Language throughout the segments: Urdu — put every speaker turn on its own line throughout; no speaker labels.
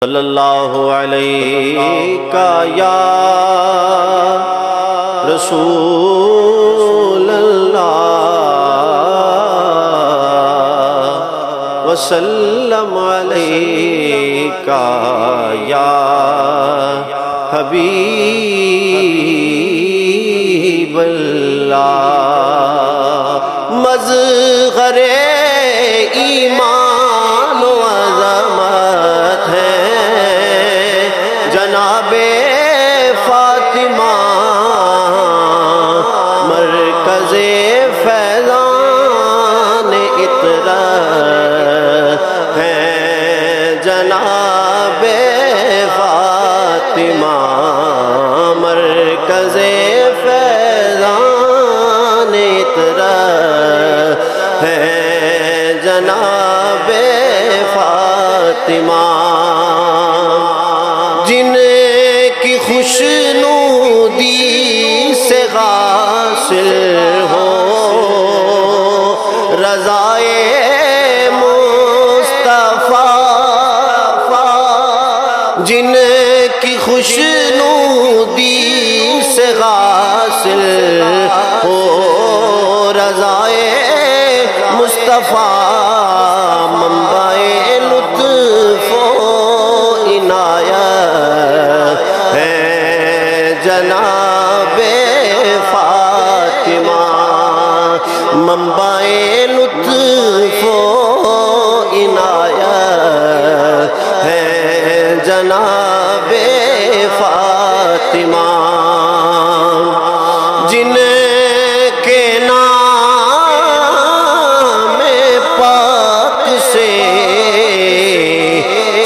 صلی اللہ علیہ یا رسول اللہ وسلم علیہ یا حبیب اللہ مظہر ایمان و عظمت ہے جناب فاطمہ مرکز فیضان اطرت ہے جناب فاطمہ مرکز فیضان اطرت ہے جناب فاطمہ جن کی خوشنودی سے حاصل ہو رضائے مصطفیٰ جن کی خوشنودی سے حاصل ہو رضائے مصطفیٰ منبع لطف و عنایت ہے جناب فاطمہ منبع لطف و عنایت ہے جناب فاطمہ جن کے نام پاک سے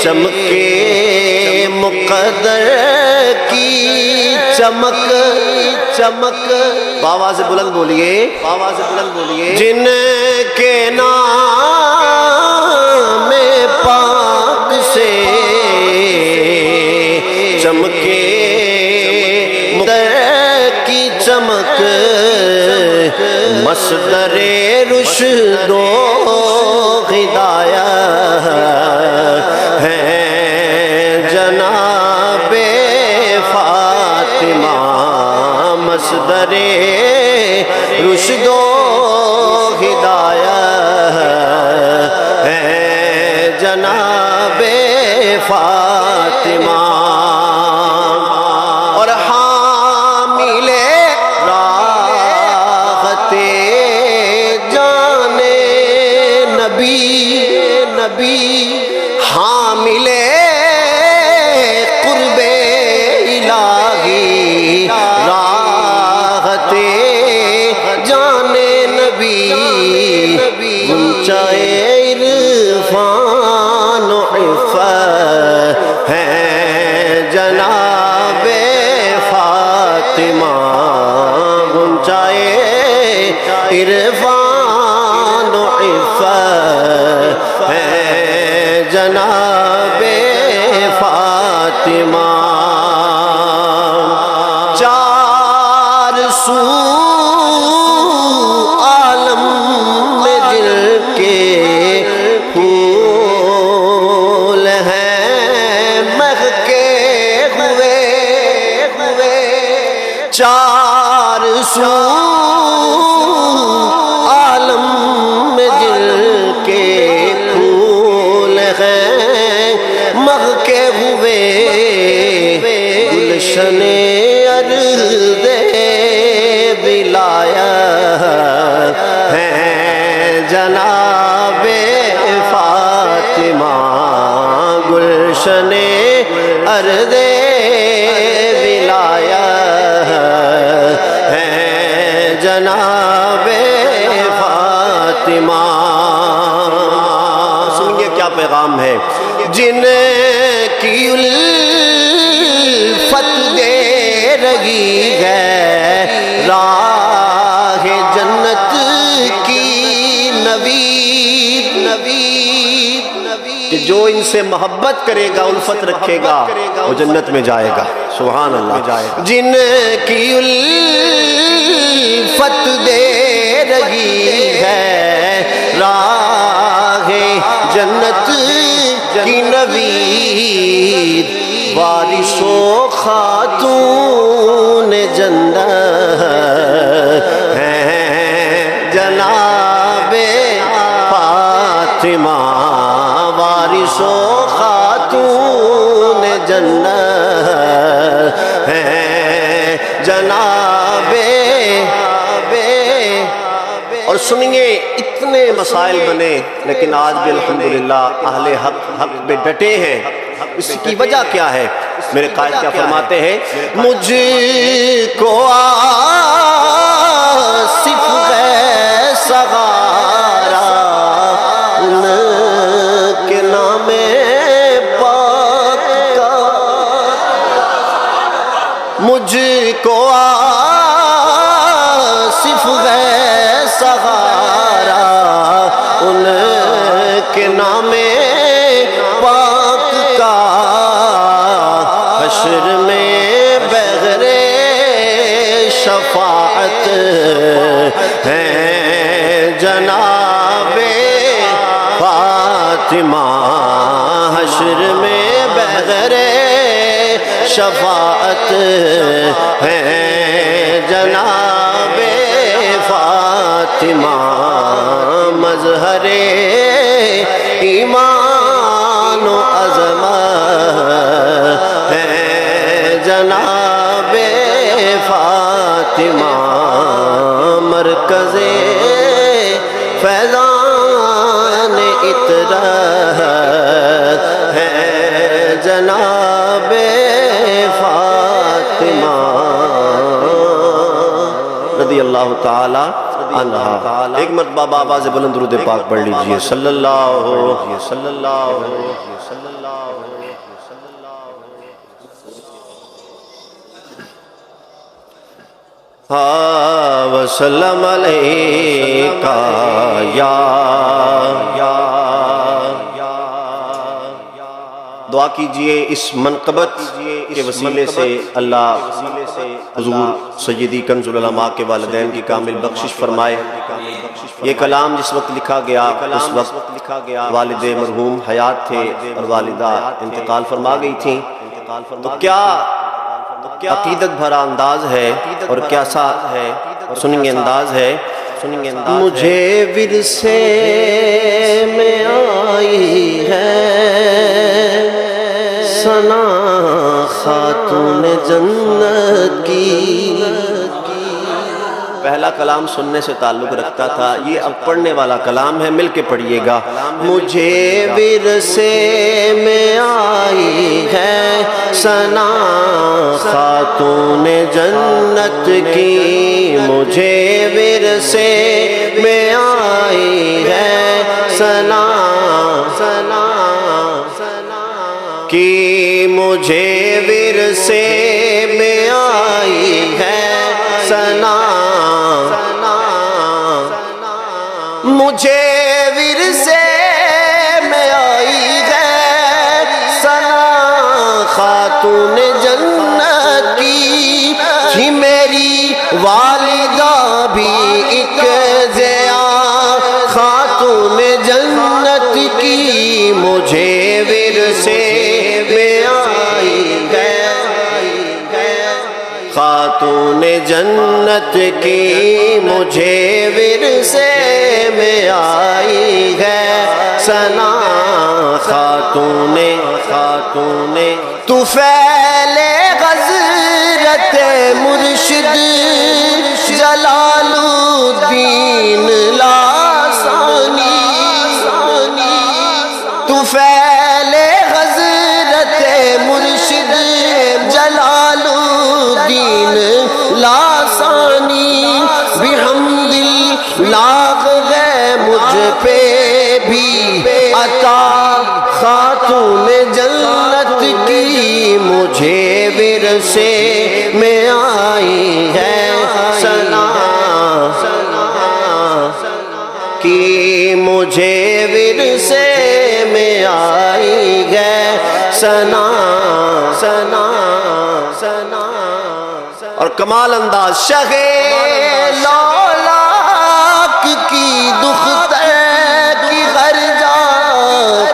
چمکے مقدر کی چمک آواز بلند بولیے جن کے نام پاک سے چمکے مقدر کی چمک مصدر رشد و ہدایت ہے جناب فاطمہ مصدر رشد و ہدایت ہے جناب فاطمہ اور حامل راحت جان نبی حامل قرب الہی راحت جان نبی غنچۂ عرفان و عفت ہے جناب فاطمہ غنچۂ عرفان و عفت ہے جناب فاطمہ چار سو عالم میں جن کے پھول ہیں مہکے ہوئے چار سو عالم میں جن کے پھول ہیں مہکے ہوئے گلشن ارض ولایت ہے جناب فاطمہ گلشن ارض ولایت ہے جناب فاطمہ سنیے کیا پیغام ہے جن کی الفت دے رہی ہے راہ جنت کی نوید کہ جو ان سے محبت کرے گا الفت رکھے گا وہ جنت میں جائے گا سبحان اللہ جن کی الفت دے رہی ہے راہ جنت کی نوید وارث و خاتون جنت ہیں جناب فاطمہ، وارث و خاتون جنت ہیں جناب. اور سنیے اتنے مسائل بنے لیکن آج بھی الحمدللہ اہل حق پہ ڈٹے ہیں. اس کی وجہ کیا ہے؟ میرے قائد کیا فرماتے ہیں؟ مجھ کو آصف ہے سغارا ان کے نام پاک کا، مجھ کو آصف ہے سہارا ان کے نام پاک کا، حشر میں بغیر شفاعت ہے جناب فاطمہ، حشر میں بغیر شفاعت ہے جناب فاطمہ، مظہر ایمان و عظمت ہے جناب فاطمہ، مرکز فیضان اطرت ہے جناب فاطمہ رضی اللہ تعالی عنہا. ایک مرتبہ آواز بلند درود پاک پڑھ لیجئے. صلی اللہ وسلم علیکہ یا دعا کیجئے اس منقبت کے وسیلے سے اللہ حضور سیدی کنز العلماء کے والدین کی کامل بخشش فرمائے. یہ کلام جس وقت لکھا گیا اس وقت والد مرحوم حیات تھے اور والدہ انتقال فرما گئی تھیں. تو کیا عقیدت بھرا انداز ہے اور کیسا ہے سنیں انداز ہے. مجھے ورثے میں آئی ہے ثنا خاتون جنت کی. پہلا کلام سننے سے تعلق رکھتا تھا، یہ اب پڑھنے والا کلام ہے، مل کے پڑھیے گا. مجھے ورثے میں آئی ہے ثنا خاتون جنت کی، مجھے ورثے میں آئی ہے ثنا کی، مجھے ورثے میں آئی ہے ثنا، مجھے ورثے میں آئی ہے ثنا خاتون جنت کی، تھی میری والدہ بھی ایک ضیا خاتون جنت کی، مجھے ورثے میں آئی ہے خاتون جنت کی، مجھے ورثے میں آئی ہے ثنا خاتون طفیل غزرت مرشد جلال الدین لاسانی، طفیل غزرت مرشد جلال الدین لاسانی، بحمد اللہ ہے مجھ پہ بھی عطا خاتون جنت کی، مجھے ورثے میں آئی ہے ثنا کی، مجھے ورثے میں آئی ہے ثنا. اور کمال انداز شاہ لالاک کی دختر کی غرجہ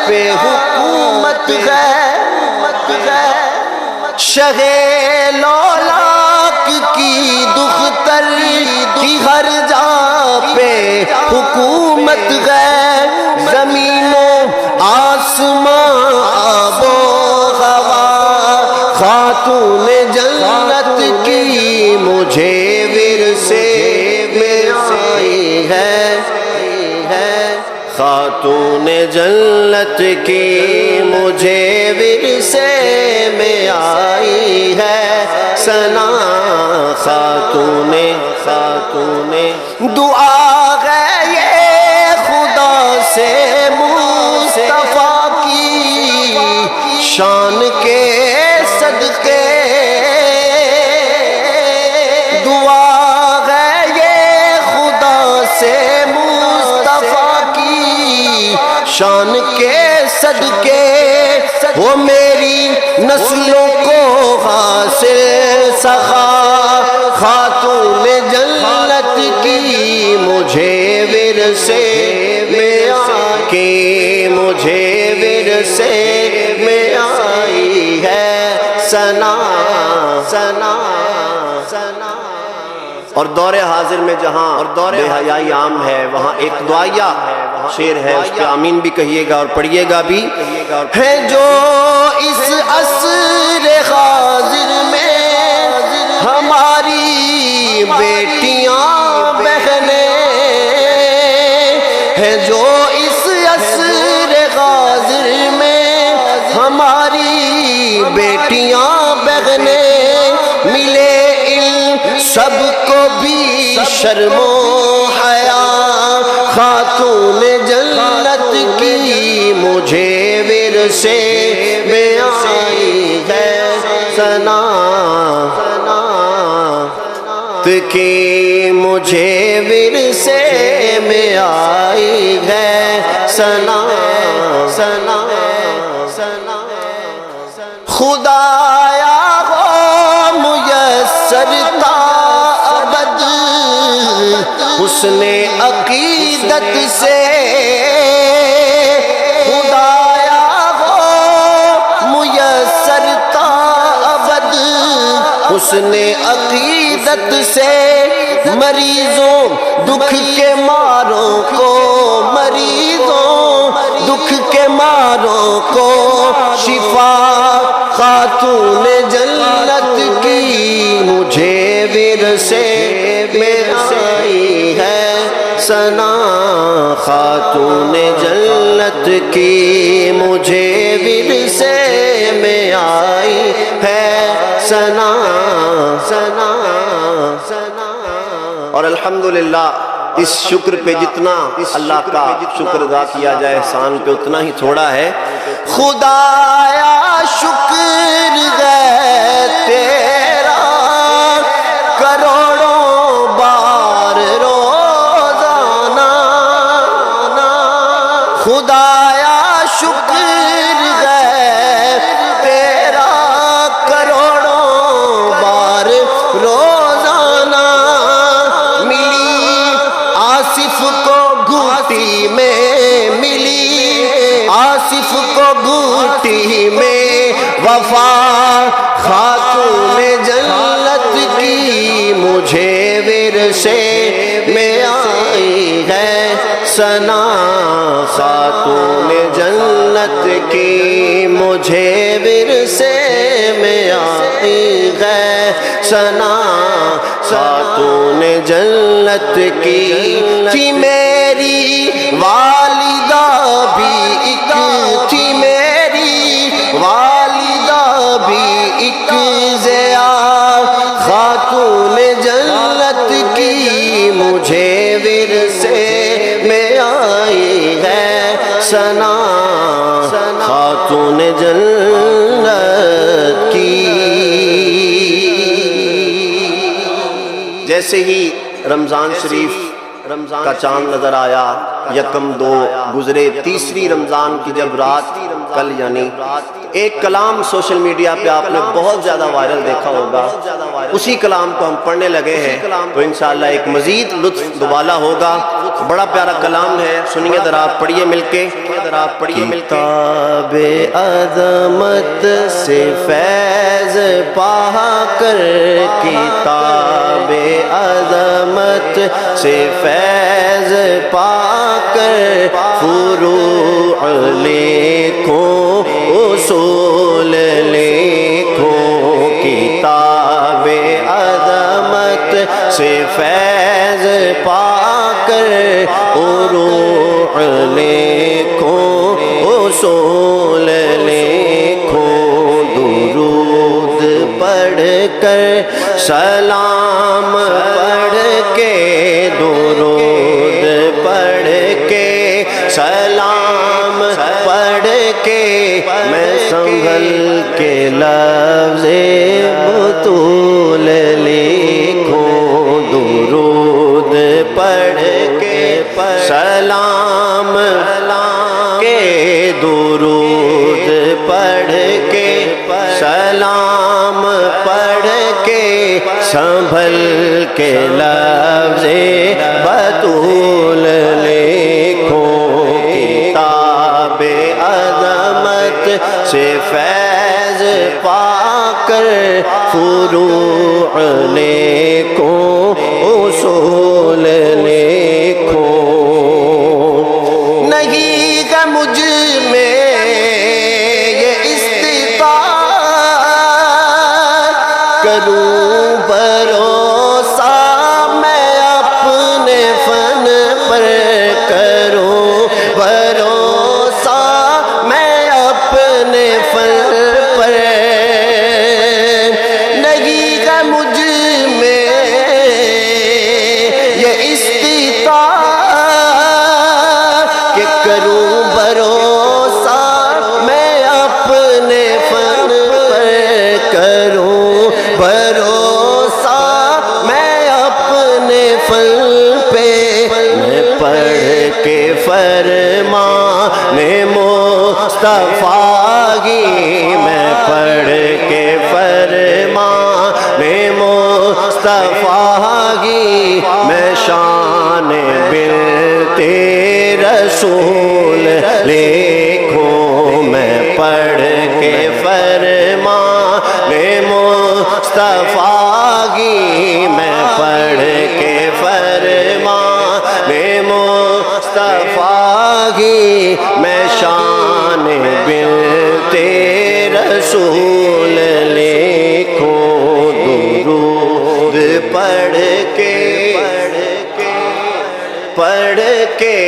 پہ حکومت مت ہے شہ لولاک کی دختر کی ہر جا پہ حکومت ہے زمین و آسمان آب و ہوا خاتون جنت کی مجھے ورثے میں آئی ہے خاتون جنت کی مجھے ورثے میں آئی ہے ثنا خاتون دعا ہے یہ خدا سے مصطفیٰ کی شان کے صدقے دعا ہے یہ خدا سے مصطفیٰ کی شان کے صدقے وہ میری نسلوں کو حاصل سخا خاتون جنت کی مجھے ورثے میں آئی مجھے ورثے میں آئی ہے ثنا اور دور حاضر میں جہاں بے حیائی عام ہے وہاں ایک دعائیہ شعر ہے اس پہ آمین بھی کہیے گا اور پڑھیے گا بھی ہے جو اس عصر حاضر میں ہماری بیٹیاں بہنیں ہیں جو اس عصر حاضر میں ہماری بیٹیاں بہنیں ملے ان سب کو بھی شرم و حیا خاتون جنت کی مجھے ورثے میں آئی ہے ثنا کی مجھے ورثے میں آئی ہے ثنا خدایا ہو میسر تا ابد حسن عقیدت سے خدایا ہو میسر تا ابد حسن عقیدت سے مریضوں دکھ کے ماروں کو دکھ کے ماروں کو شفا خاتون جنت کی مجھے ورثے میں آئی ہے ثنا خاتون جنت کی مجھے ورثے میں آئی ہے ثنا اور الحمدللہ اس شکر پہ جتنا اللہ کا شکر ادا کیا جائے احسان پہ اتنا ہی تھوڑا ہے خدایا شکر ہے تیرا کروڑوں بار روزانہ خدایا شکر ہے تیرا کروڑوں بار روزانہ ملی آصف کو گھوٹی میں ملی آصف کو گھوٹی میں وفا خاتون جنت کی مجھے ورثے میں آئی ہے ثنا خاتون جنت کی مجھے ورثے میں آئی ہے ثنا خاتون جنت کی تھی میری والدہ بھی ایک تھی میری والدہ بھی ایک ضیا خاتون جنت کی مجھے ورثے میں آئی ہے ثنا خاتون جنت کی جیسے ہی رمضان شریف کا چاند نظر آیا یکم دو گزرے تیسری رمضان کی جب رات کل یعنی ایک کلام سوشل میڈیا پہ آپ نے بہت زیادہ وائرل دیکھا ہوگا، اسی کلام کو ہم پڑھنے لگے ہیں تو انشاءاللہ ایک مزید لطف دوبالا ہوگا۔ بڑا پیارا کلام ہے، سنیے ذرا، آپ پڑھیے مل کے۔ کتاب عظمت سے فیض پا کر، کتاب عظمت سے فیض پا کر، فروع لکھو اصول لکھو، کتاب عظمت سے فیض پا کر، فروع لکھو اصول لکھو، درود پڑھ کر سلام پڑھ کے، درود پڑھ کے سلام پڑھ کے، میں سنبھل کے لفظ بطول لکھوں، درود پڑھ کے سلام کے، درود پڑھ کے سلام پڑھ کے، سنبھل کے لفظ بطول لکھو، کتاب عظمت سے فیض پا کر، فروع لکھو اصول لکھو، نہیں ہے مجھ میں یہ استطاعت، کروں بھروسہ میں اپنے فن پر، کروں بھروسہ میں اپنے فن پر، نہیں ہے مجھ میں یہ استطاعت کہ کروں بھروسہ میں اپنے فن پر، کروں بھروسہ میں اپنے فن پہ، میں پڑھ کے فرمان مصطفیٰ کی، میں پڑھ کے فرمان مصطفیٰ کی، میں شان بنت رسول لکھوں، میں پڑھ کے فرمان مصطفیٰ کی، میں پڑھ کے فرمان مصطفیٰ کی، میں شان بنت رسول لکھوں، درود پڑھ کے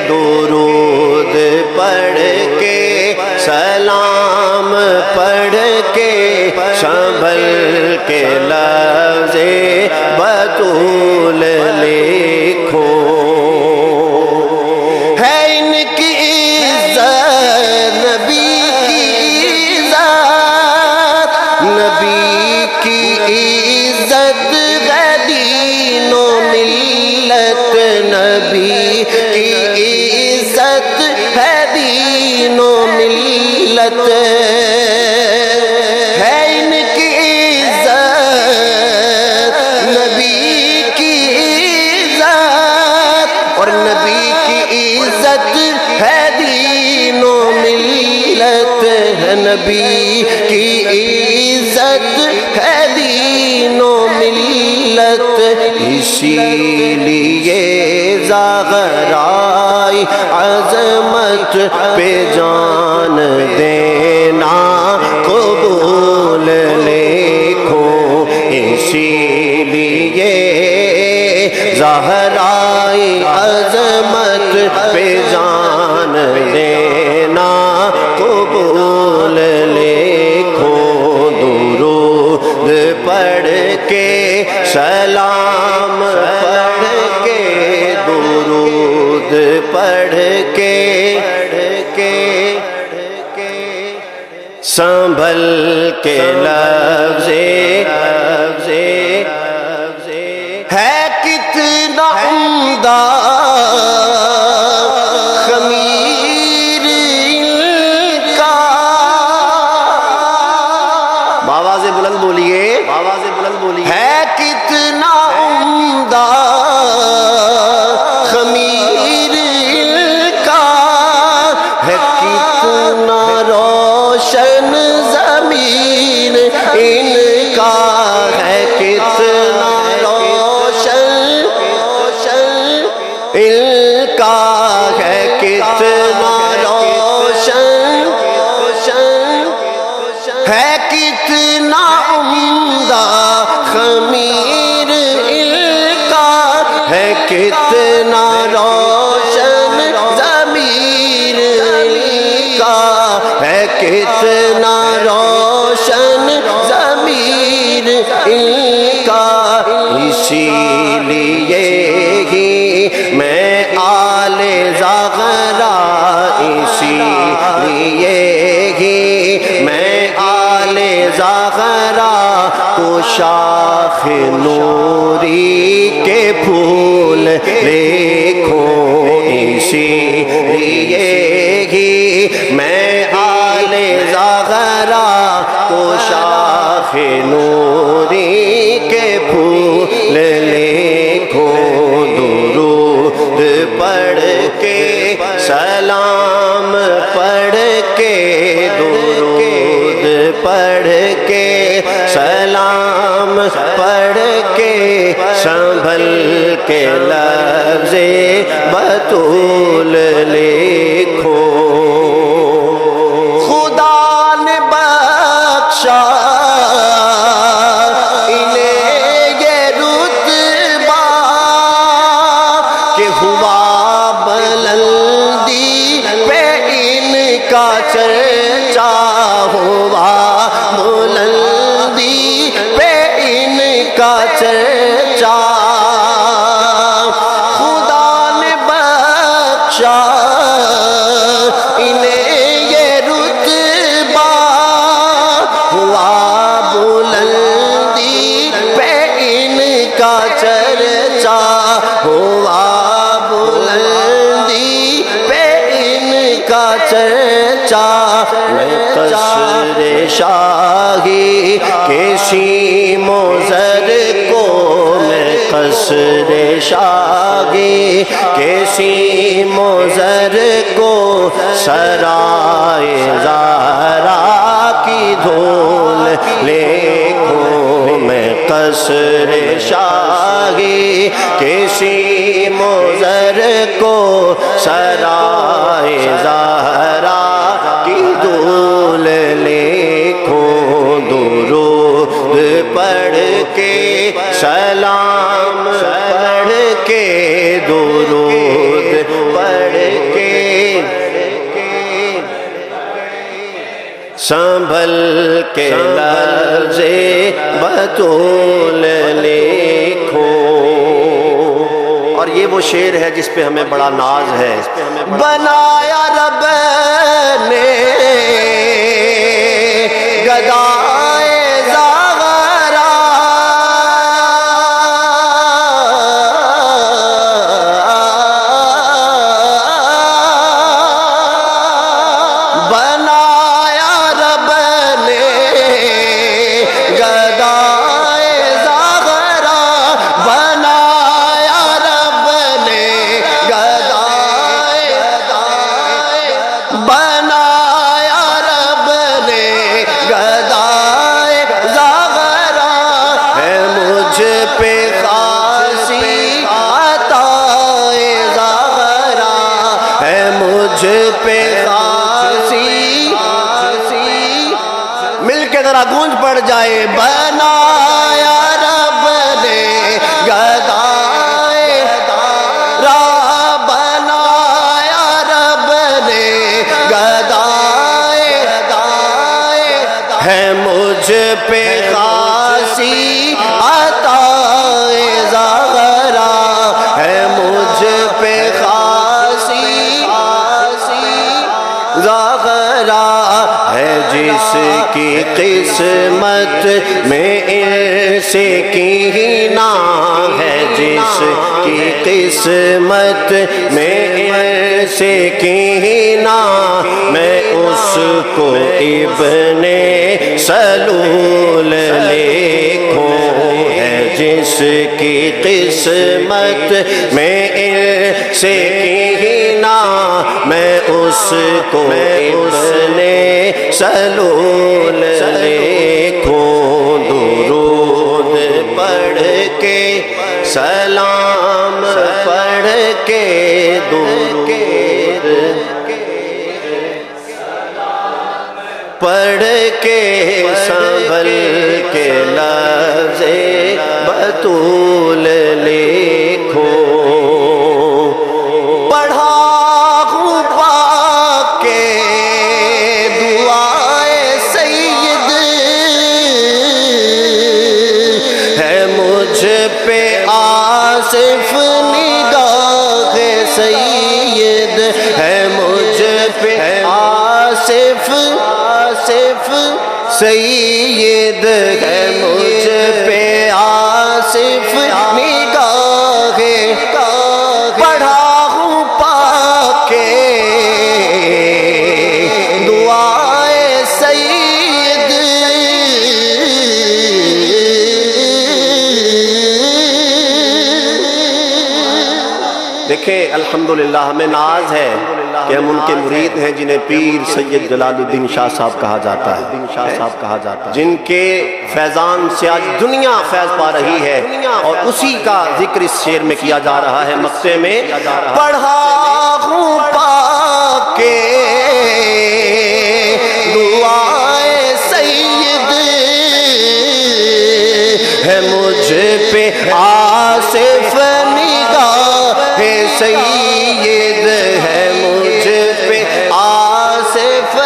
درود پڑھ کے سلام پڑھ کے، سنبھل کے لفظ بطول لکھو، ہے ان کی عزت نبی کی عزت، نبی کی عزت ہے دین و ملت، نبی کی عزت ہے دین و ملت، ہے ان کی عزت نبی کی عزت، اور نبی کی عزت ہے دین و ملت، ہے نبی کی عزت ہے دین و ملت، اسی لیے زہرائی عظمت پہ جان دینا قبول لکھو، اسی لیے زہرائی عظمت پہ جان دینا قبول لکھو، درود پڑھ کے سلام پڑھ کے، درود پڑھ کے سنبھل کے لفظ ہے کتنا عمدہ خمیر کا باواز بلند بولیے، باواز بلند بولیے،
ہے کتنا عمدہ خمیر کا، ہے کتنا روشن زمین ان کا، ہے کتنا روشن ان کا، ہے کتنا روشن ہے کتنا عمدہ خمیر ان کا، ہے کتنا روشن ضمیر ان کا، ہے کتنا روشن ضمیر ان کا، اسی لیے ہی میں آل زغرا، اسی لیے ہی میں آل زغرا کو شاخ نوری کے پھول دیکھوں، اسی لیے ہی میں آل زغرا کو شاخ نوری کے پھول دیکھوں، درود پڑھ کے سلام پڑھ کے، درود پڑھ کے سلام پڑھ کے، سنبھل کے لفظ بطول لکھو، خدا نے بخشا انہیں یہ رتبہ کہ ہوا بلندی پہ ان کا چرچا، ہوا بلندی پہ ان کا چرچا، خدا نے بخشا انہیں یہ رتبہ، ہوا بلندی پہ ان کا چرچا، ہوا بلندی پہ ان کا چرچا، میں قصر شاہی کے سیم و زر کو، میں قصر شاہی کے سیم و زر کو، سرائے زہرا کی دھول لیکھوں، میں قصر شاہی کے سیم و زر کو، سرائے زہرا کی دھول لیکھوں، درود پڑھ کے سلام پڑھ کے، درود پڑھ کے سنبھل کے لفظ بطول لکھو،
اور یہ وہ شعر ہے جس پہ ہمیں بڑا ناز ہے،
بنایا رب نے گدائے زغرا، بنایا رب نے گدائے زغرا، بنایا رب نے گدائے، بنایا رب نے گدائے زغرا، ہے مجھ پہ خاصی عطائے زغرا، ہے مجھ پہ خاصی، مل کے ذرا گونج پڑ جائے، بنایا رب نے گدائے بنایا رب نے گدائے، ہے مجھ پہ خاصی عطائے زغرا، ہے مجھ پہ خاصی زغرا، ہے جس
جس کی قسمت میں سے کینا ہے، جس کی قسمت میں سے کینا، میں اس کو ابن سلول لکھوں، ہے جس کی قسمت میں سے کینا، میں اس کو ابن سلول لکھوں۔ درود پڑھ کے سلام پڑھ کے، درود پڑھ کے سنبھل کے لفظ بطول لکھو۔ پڑھا ہوں پاک کے دعائے سید، ہے مجھ پہ آصف نگاہ سید، ہے مجھ پہ آصف سید، ہے مجھ پہ آصف نگاہ، پڑھا ہوں پاک کے دعائے سید۔ دیکھیں الحمدللہ ہمیں ناز ہے کہ ہم ان کے مرید ہیں جنہیں پیر سید جلال الدین شاہ صاحب کہا جاتا ہے، جن کے فیضان سے آج دنیا فیض پا رہی ہے، اور اسی کا ذکر اس شعر میں کیا جا رہا ہے، مقطع میں پڑھا ہوں پاک کے دعائے سید، ہے مجھ پہ آصف نگاہ سید، ہے مجھ پہ آصف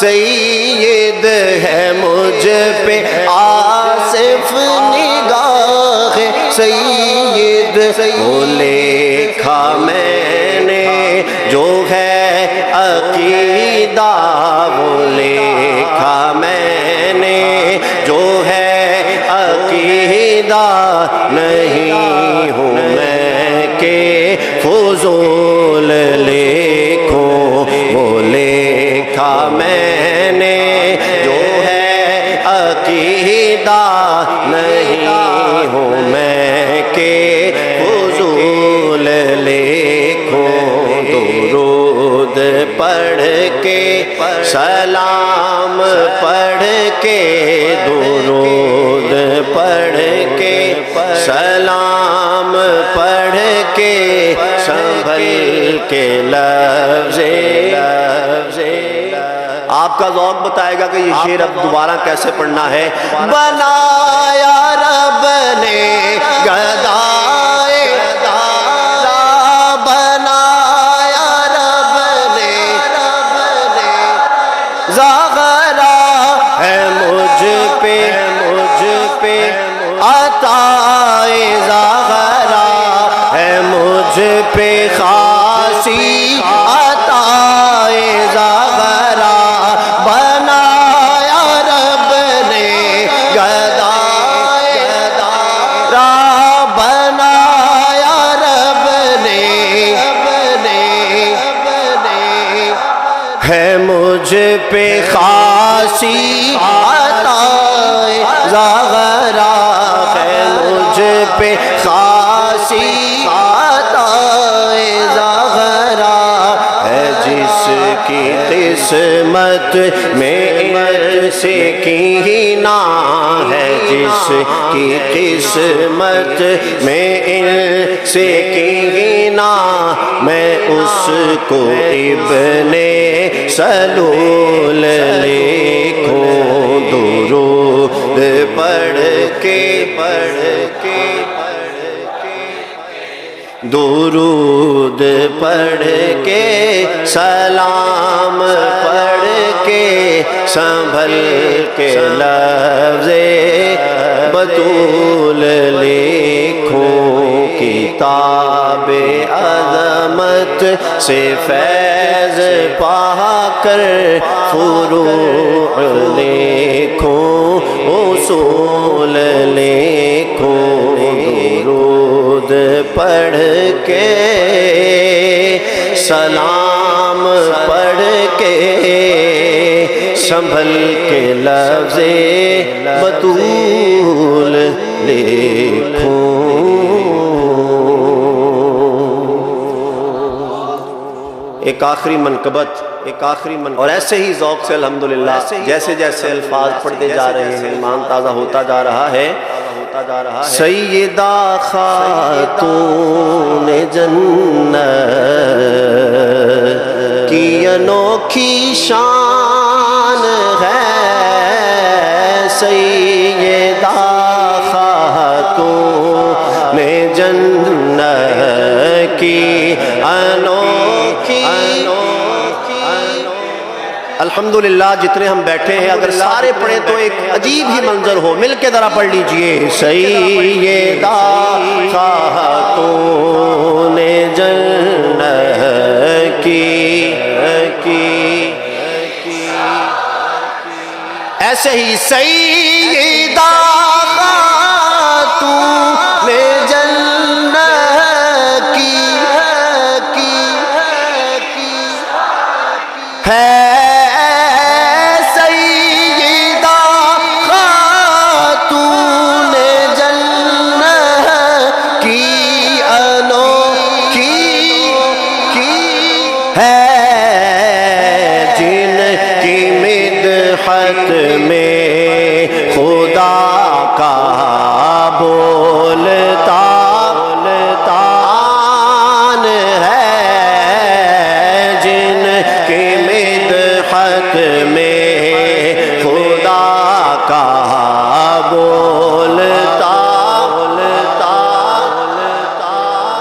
سید، ہے مجھ پہ آصف نگاہ سید۔ وہ لکھا میں نے جو ہے عقیدہ، وہ لکھا میں نے جو ہے عقیدہ، نہیں ہوں میں کہ فضول لکھوں، وہ لکھا میں نے جو ہے عقیدہ، نہیں ہوں میں کہ فضول لکھوں۔ درود پڑھ کے سلام پڑھ کے، درود پڑھ کے سلام پڑھ کے، سنبھل کے لفظ آپ کا ذوق بتائے گا کہ یہ شعر اب دوبارہ کیسے پڑھنا ہے۔ بنایا رب نے گدائے دارا، بنایا رب نے زاغرا، ہے مجھ پہ عطائے زاغرا، ہے مجھ پہ خاصی عطائے زاغرا، بنایا رب نے گدائے دارا، بنایا رب نے، ہے مجھ پہ خاصی عطائے زاغرا، ہے مجھ پہ خاصی عطائے زاغرا، ہے جس کی قسمت میں سے کینا، ہے جس کی قسمت میں سے کینا، میں اس کو ابن سلول لکھوں۔ درود پڑھ کے درود پڑھ کے سلام پڑھ کے، سنبھل کے لفظ بطول لکھوں، کی کتاب عظمت سے فیض پا کر فروع لکھوں اصول لکھوں درود پڑھ کے سلام پڑھ کے سنبھل کے لفظ بطول لکھوں ایک آخری منقبت اور ایسے ہی ذوق سے الحمدللہ جیسے جیسے الفاظ پڑھتے جا رہے ہیں ایمان تازہ ہوتا جا رہا ہے سیدہ خاتون جنت کی انوکھی شان ہے سیدہ خاتون جنت کی انوکھی الحمدللہ جتنے ہم بیٹھے ہیں اگر سارے پڑھیں تو ایک عجیب ہی منظر ہو مل کے ذرا پڑھ لیجئے سیدہ خاتون جنت کی ایسے ہی سیدہ خاتون جنت کی ہے میں خدا کا بولتا آن ہے جن کی مدحت میں خدا کا بولتا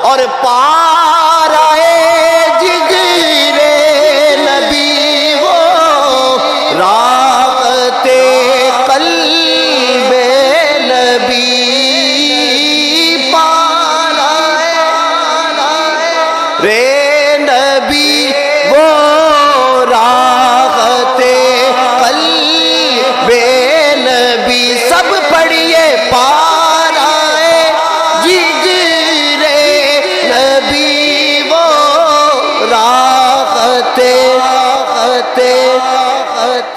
اور پارائے جگرے نبی وہ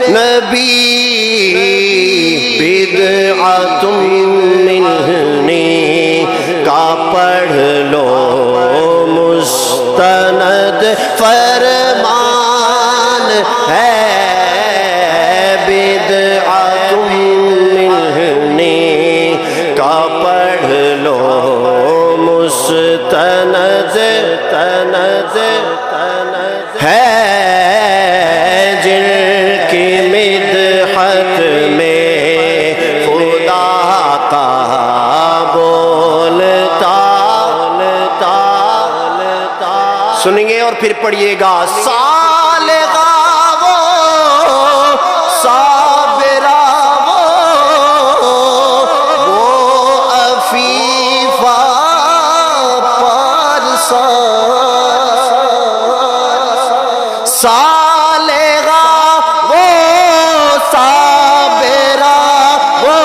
نبی بدعت منی کا پڑھ لو مستند فرمان ہے بدعت منی کا پڑھ لو مستند ہے جن کی مدحت میں خدا کا بولتا سنیں گے اور پھر پڑھیے گا صالحہ وہ صابرہ وہ عفیفہ پارسا صالحہ وہ صابرہ وہ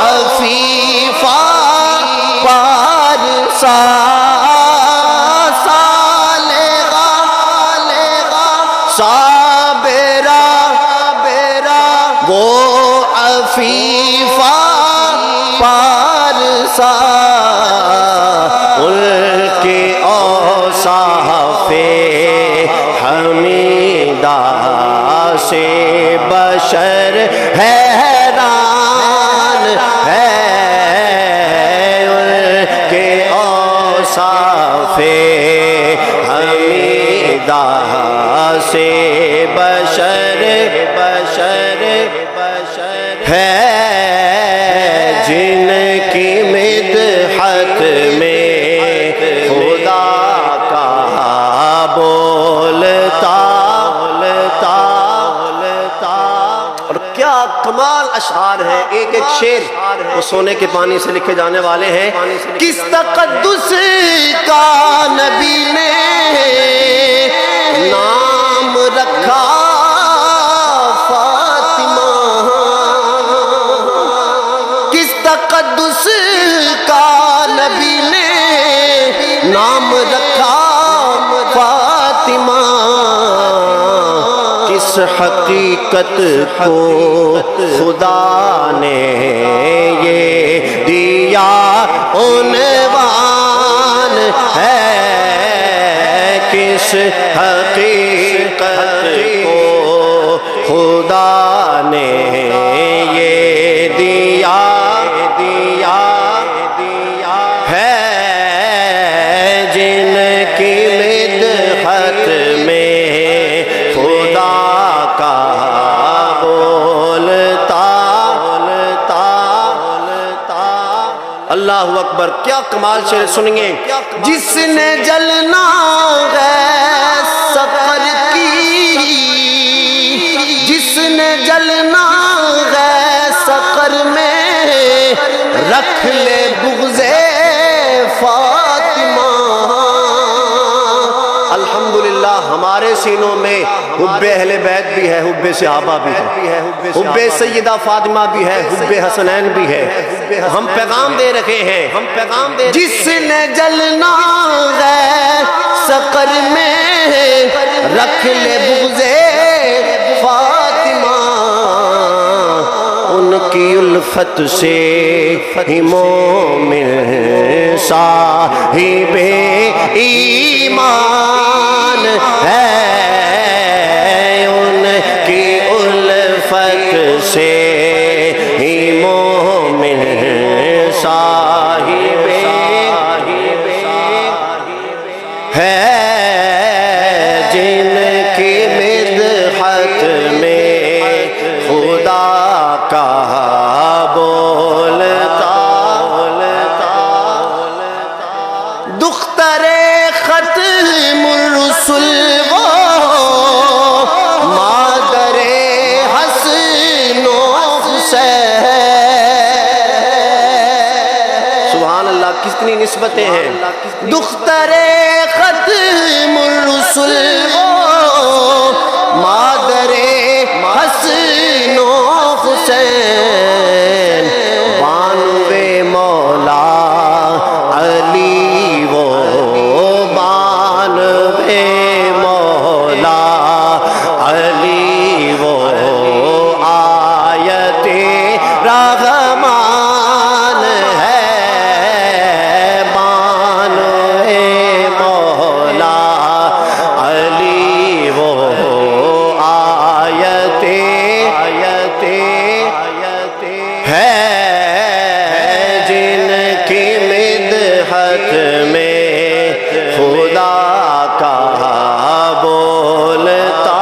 عفیفہ پارسا صابرہ وہ عفیفہ پارسا ان کے اوصاف حمیدہ سے بشر حیران ہے ان کے اوصاف حمیدہ سے بشر ہے جن کی مدحت میں خدا کا بولتا اور کیا کمال اشعار ہیں، ایک ایک شعر وہ سونے کے پانی سے لکھے جانے والے ہیں۔
کس تقدس کا نبی نے نام رکھا فاطمہ، کس تقدس کا نبی نے نام رکھا فاطمہ، کس حقیقت کو خدا نے یہ دیا عنوان ہے، کس حقیقت کو خدا نے یہ دیا ہے، جن کی مدحت میں خدا کا بولتا۔
اللہ اکبر، کیا کمال شعر سنیے۔
جس نے جلنا ہے سفر کی، جس نے جلنا ہے سفر میں، رکھ لے بغض فاطمہ۔
الحمدللہ ہمارے سینوں میں حب اہل بیت بھی ہے، حب صحابہ بھی ہے، حب سیدہ فاطمہ بھی ہے، حب حسنین بھی ہے۔ ہم پیغام دے رکھے ہیں،
جس نے جلنا ہے سقر میں، رکھ لے بغض فاطمہ۔ ان کی الفت سے ہی مومن صاحب ایمان ہے، ان کی الفت سے ہی مومن صاحب ہے، جن کی مدحت میں خدا کا بولتا۔ دختر ختم الرسل وہ مادر حسن و حسین۔
سبحان اللہ، کتنی نسبتیں ہیں۔
دختر ختم الرسل وہ مادر حسن و حسین، بانوے مولا علی وہ بانوے مولا علی وہ آیت رحمان ہے، بانوے مولا علی وہ آیت ہے، جن کی مدحت میں خدا کا بولتا۔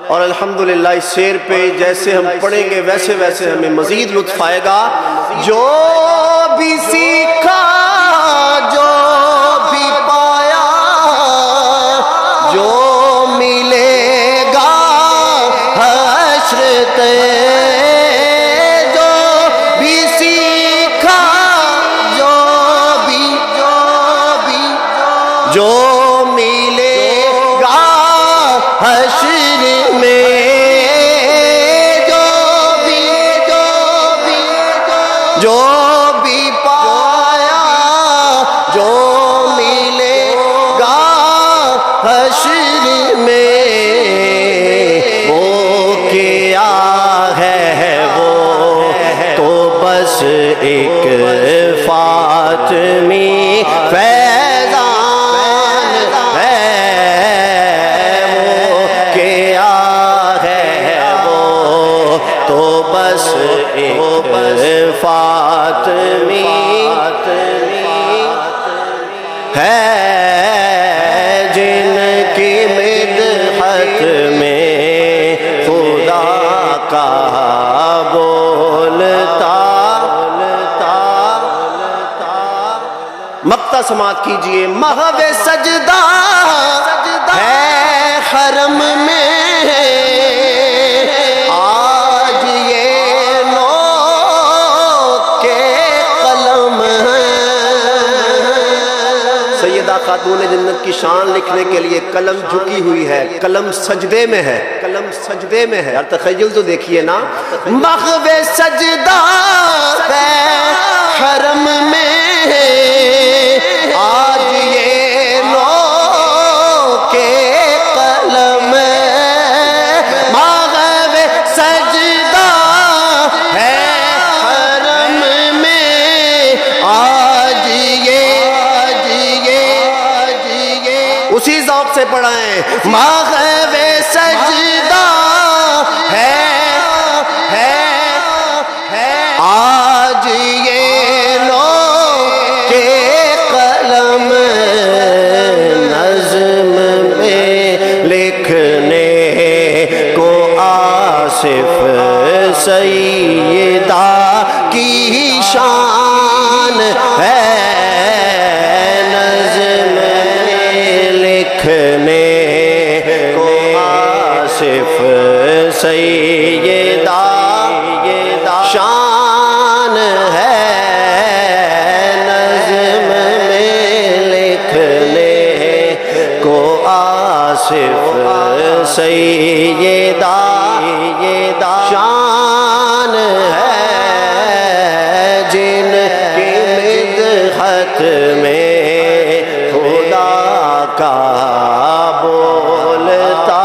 اور الحمدللہ اس شعر پہ جیسے ہم پڑھیں گے ویسے ویسے ہمیں مزید لطف آئے گا۔
جو بھی سیکھا، جو بھی پایا، جو ملے گا حشر تے، جو بھی سیکھا، جو ملے گا حشر میں، جو بھی پایا، جو ملے گا حشر میں، وہ کیا ہے وہ تو بس ایک فاطمی فیضان ہے، وہ کیا ہے وہ تو بس ایک فاطمی ہے، جن کی مدحت میں خدا کا بولتا۔
مقطع سماعت کیجئے۔
محو سجدہ ہے حرم میں،
کی شان لکھنے کے لیے قلم جھکی ہوئی ہے، قلم سجدے میں ہے، قلم سجدے میں ہے. یار تخیل تو دیکھیے نا.
مغو سجدہ ہے حرم میں آج یہ لو کے قلم. مغو سجدہ ہے حرم میں آج یہ
اسی ذوق سے پڑھائیں.
مغو سجدہ ہے آج یہ لو کے قلم. نظم میں لکھنے کو آصف سیدہ کی شان ہے. نظم میں لکھنے کو آصف سیدہ شان ہے. نظم میں لکھنے کو آصف سیدہ شان ہے. جن کی مدحت میں خدا کا بولتا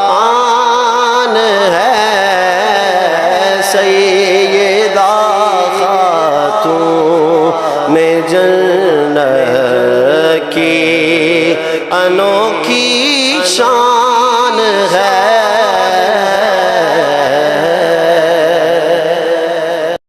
آن ہے. سیدہ خاتون جنت کی انو